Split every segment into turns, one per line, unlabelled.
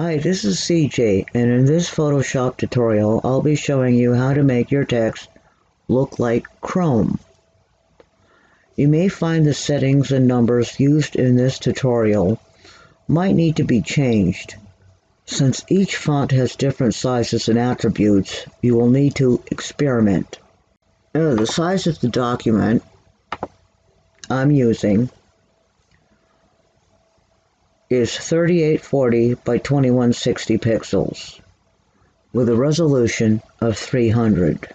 Hi, this is CJ, and in this Photoshop tutorial, I'll be showing you how to make your text look like Chrome. You may find the settings and numbers used in this tutorial might need to be changed. Since each font has different sizes and attributes, you will need to experiment. The size of the document I'm using is 3840 by 2160 pixels with a resolution of 300.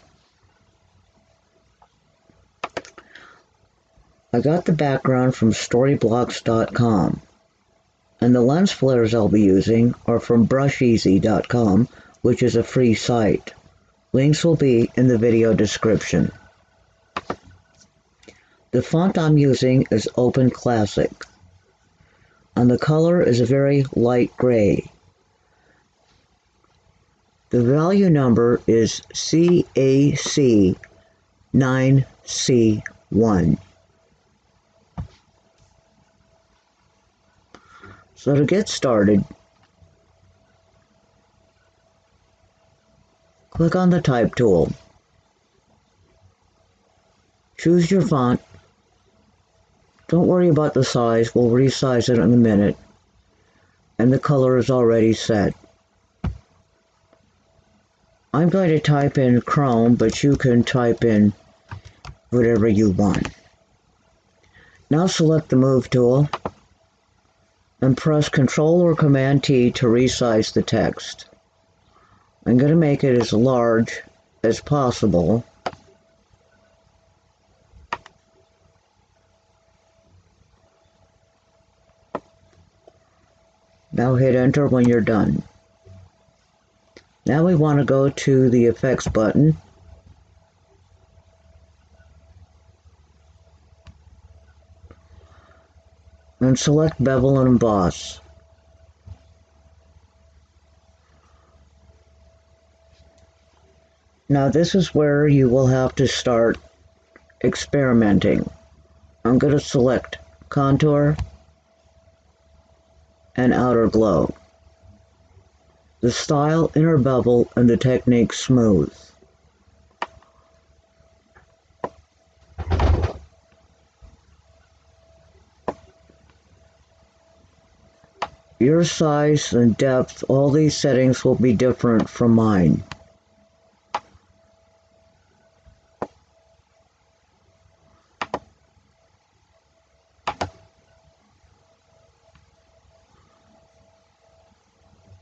I got the background from storyblocks.com, and the lens flares I'll be using are from brusheezy.com, which is a free site. Links will be in the video description. The font I'm using is Open Classic, and the color is a very light gray. The value number is CAC9C1. So to get started, click on the Type tool. Choose your font. Don't worry about the size, we'll resize it in a minute. And the color is already set. I'm going to type in Chrome, but you can type in whatever you want. Now select the Move tool and press Ctrl or Command T to resize the text. I'm going to make it as large as possible. Now hit Enter when you're done. Now we want to go to the Effects button and select Bevel and Emboss. Now this is where you will have to start experimenting. I'm going to select Contour and Outer Glow. The style, Inner Bevel, and the technique Smooth. Your size and depth, all these settings will be different from mine.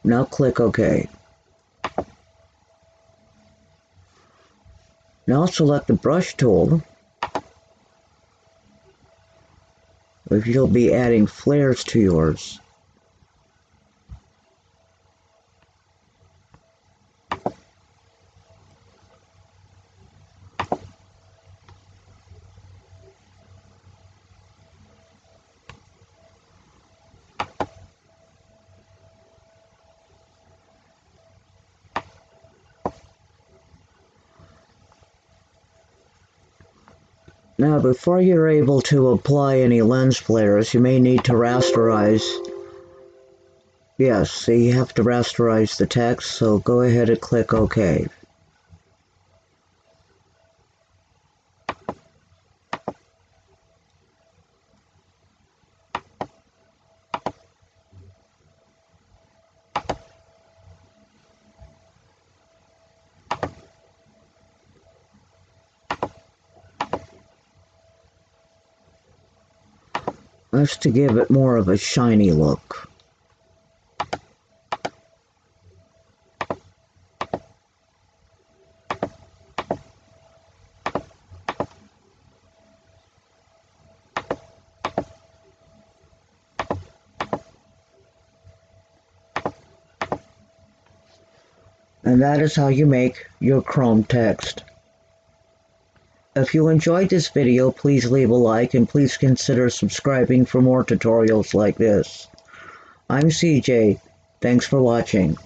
Now click OK. Now select the Brush tool, if you'll be adding flares to yours. Now, before you're able to apply any lens flares, you may need to rasterize. Yes, so you have to rasterize the text, so go ahead and click OK. That's to give it more of a shiny look. And that is how you make your Chrome text. If you enjoyed this video, please leave a like and please consider subscribing for more tutorials like this. I'm CJ. Thanks for watching.